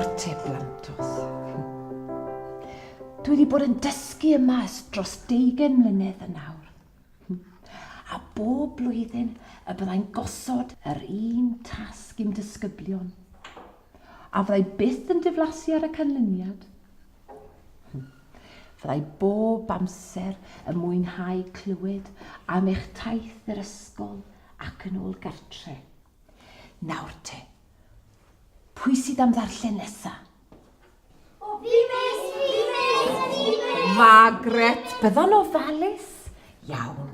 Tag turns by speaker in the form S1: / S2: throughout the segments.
S1: Nawr te blantos. Dwi wedi bod yn dysgu yma dros 20 mlynedd yn nawr. A bob blwyddyn y byddai'n gosod yr un tasg i'n disgyblion. A fyddai byth yn diflasu ar y canlyniad. Fyddai bob amser yn mwynhau clywed am eich taith yr ysgol ac yn ôl gartre. Nawr te, pwy sydd am ddarllen nesa?
S2: Fi mes!
S1: Margaret, bydda'n ofalus? Iawn.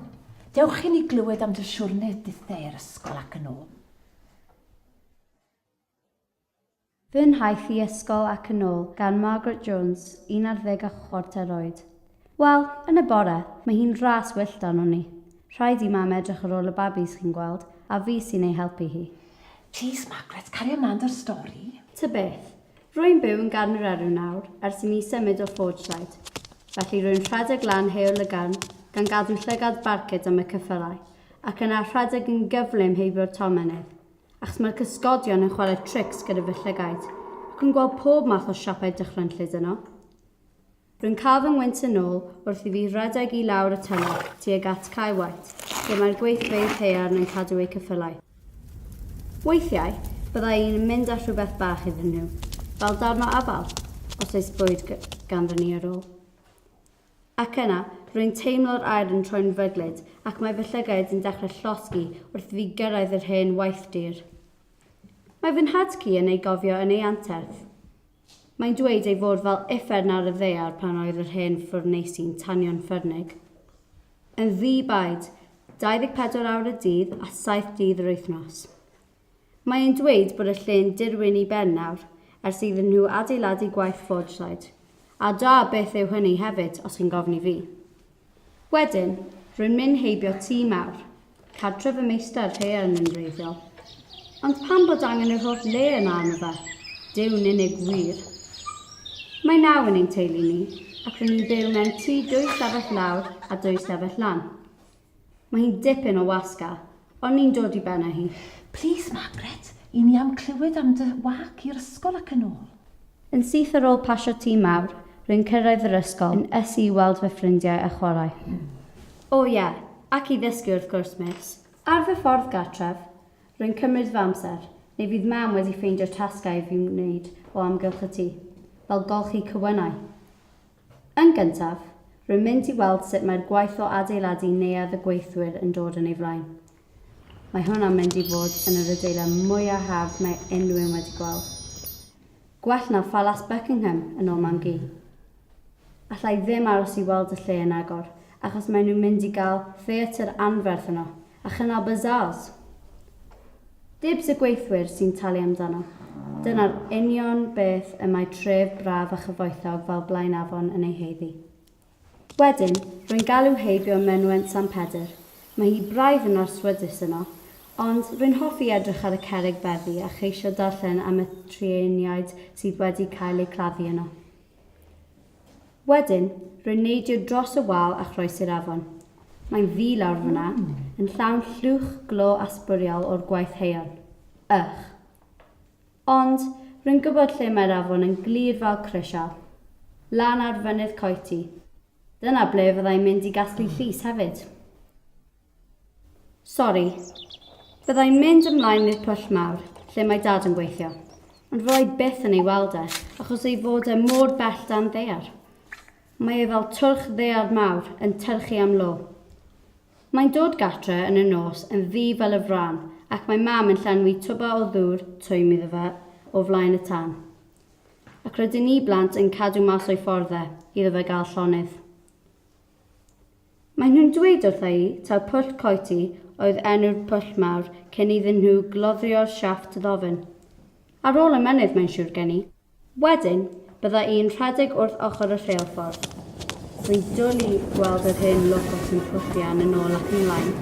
S1: Dewch i ni glywed am dy siwrne dithau yr ysgol ac yn ôl.
S3: Fy nhaith i ysgol ac yn ôl gan Margaret Jones, 11 oed. Wel, yn y bore, mae hi'n ras wyllt arno ni. Rhaid i mam edrych ar ôl y babis chi'n gweld, a fi sy'n ei helpu hi.
S1: Please, Margaret, cario ymlaen dy'r stori.
S3: Ta beth, rwy'n byw yn gan yr erw nawr ers i mi symud o Ffordside. Felly rwy'n rhedeg lan heol y gan gadw llygad barcud am y cyffylau, ac yna rhedeg yn gyflym heibio'r tomenydd, achos mae'r cysgodion yn chwarae trics gyda fy llygaid, ac yn gweld pob math o siapau dychrynllyd yno. Rwy'n cael fy ngwynt yn ôl wrth i fi rhedeg i lawr y tynol tuag at Cae White, lle mae'r gweithfeydd haearn yn cadw eu cyffylau. Weithiau, byddai i'n mynd â rhywbeth bach iddyn nhw, fel darno afal, os oes bwyd ganddo ni ar ôl. Ac yna, rwy'n teimlo'r aer yn troi'n fyglyd ac mae fy llygaid yn dechrau llosgi wrth fi gyrraedd yr hen waithdir. Mae fy nhadcu yn ei gofio yn ei anterth. Mae'n dweud ei fod fel uffern ar y ddaear pan oedd yr hen ffwrneisi'n tanio'n ffyrnig. Yn ddi-baid, 24 awr y dydd a 7 dydd yr wythnos. Mae'n dweud bod y lle'n dirwyn i ben nawr ers iddyn nhw adeiladu gwaith Ffordside. A da beth yw hynny hefyd, os chi'n gofni fi. Wedyn, rwy'n mynd heibio tŷ mawr, cartref y meistr haearn yn wreiddiol. Ond pam bod angen yr holl le yna arno fe? Dyw'n unig wir. Mae 9 yn ein teulu ni, ac rwy'n ni'n byw mewn tŷ 2 stafell lawr a 2 stafell lan. Mae hi'n dipyn o wasga, ond ni'n dod i benna hi.
S1: Please, Margaret, i ni am clywed am dy wac i'r ysgol ac yn ôl.
S3: Yn syth ar ôl pasio tŷ mawr, rwy'n cyrraedd yr ysgol yn ysu i weld fy ffrindiau a chwarae. O ie, ac i ddysgu wrth gwrs mis. Ar fy ffordd gartref, rwy'n cymryd fy amser, neu fydd mam wedi ffeindio'r tasgau fi'n wneud o amgylch y tŷ, fel golchi cywynnau. Yn gyntaf, rwy'n mynd i weld sut mae'r gwaith o adeiladu neuadd y gweithwyr yn dod yn ei flaen. Mae hwnna'n mynd i fod yn yr adeilad mwyaf hardd mae unrhyw wedi gweld. Gwell na Phalas Buckingham yn ôl mam gi. Allai ddim aros i weld y lle yn agor, achos maen nhw'n mynd i gael theatr anferth yno, a chynnal bazaars. Dibs y gweithwyr sy'n talu amdano. Dyna'r union beth y mae tref braf a chyfoethog fel Blaenavon yn ei heiddi. Wedyn, rwy'n galw heibio mynwent San Pedr. Mae hi braidd yn arswydus yno, ond rwy'n hoffi edrych ar y cerrig beddi a cheisio darllen am y trieniaid sydd wedi cael eu claddu yno. Wedyn, rwy'n neidio dros y wal a chroesi'r afon. Mae'n ddi lawr fyna, yn llawn llwch glo asbwriel o'r gwaith haearn. Ond, rwy'n gwybod lle mae'r afon yn glir fel crisial. Lan ar fynydd coeti. Dyna ble fyddai'n mynd i gasglu llys hefyd. Sori, byddai'n mynd ymlaen i'r pwll mawr, lle mae dad yn gweithio. Ond fyddai byth yn ei weld e, achos ei fod e mor bell dan ddaear. Mae e fel twrch ddaear mawr yn tyrchu am lo. Mae'n dod gatre yn y nos yn ddi fel y fran, ac mae mam yn llenwi twba o ddŵr twym iddo fe o flaen y tân. Ac rydyn ni blant yn cadw mas o'i fforddau iddo fe gael llonydd. Mae nhw'n dweud wrtha i taw pwll coeti oedd enw'r pwll mawr cyn iddyn nhw gloddio'r siafft ddofyn. Ar ôl y mynydd mae'n siŵr gen i. Wedyn, bydda i'n rhedeg wrth ochr y rheilffordd. Rwy'n dwlu gweld yr hen lwcos yn pwllian yn ôl ac ymlaen.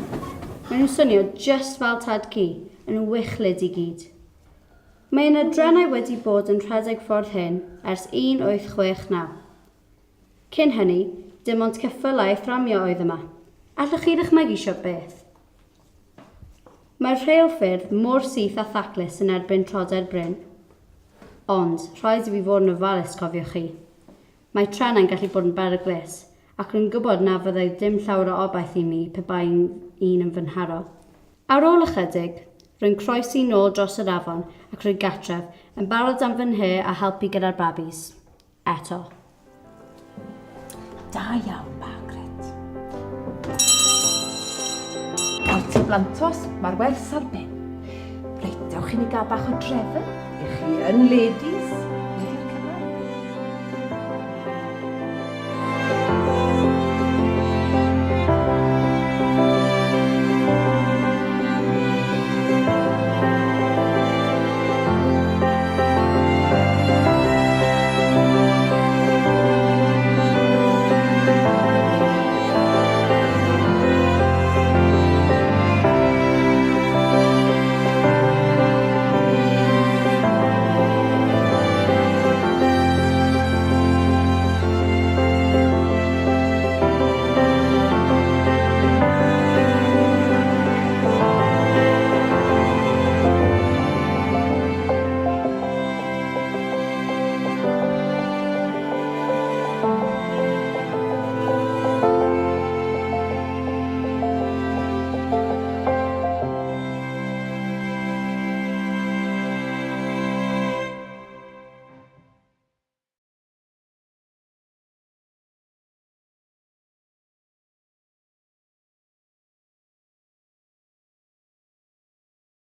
S3: Maen nhw'n swnio just fel tad ci, yn wychlyd i gyd. Mae yna drenau wedi bod yn rhedeg ffordd hyn ers 1869. Cyn hynny, dim ond ceffylau fframio oedd yma. Allwch chi ddychmygu sio beth? Mae'r rheilffyrdd mor syth a thaclus yn erbyn troder bryn. Ond, rhaid i fi fod yn ofalus, cofiwch chi. Mae trenau'n gallu bod yn beryglus, ac rwy'n gwybod na fyddai dim llawer o obaith i mi pe bai un yn fy nharo. Ar ôl ychydig, rwy'n croesi nôl dros yr afon ac rwy'n gatref yn barod am fy nhe a helpu gyda'r babis. Eto.
S1: Da iawn, Margaret. Nawr ti blantos, mae'r wers ar ben. Reit, dewch i ni gael bach o drefn. I chi yn ladies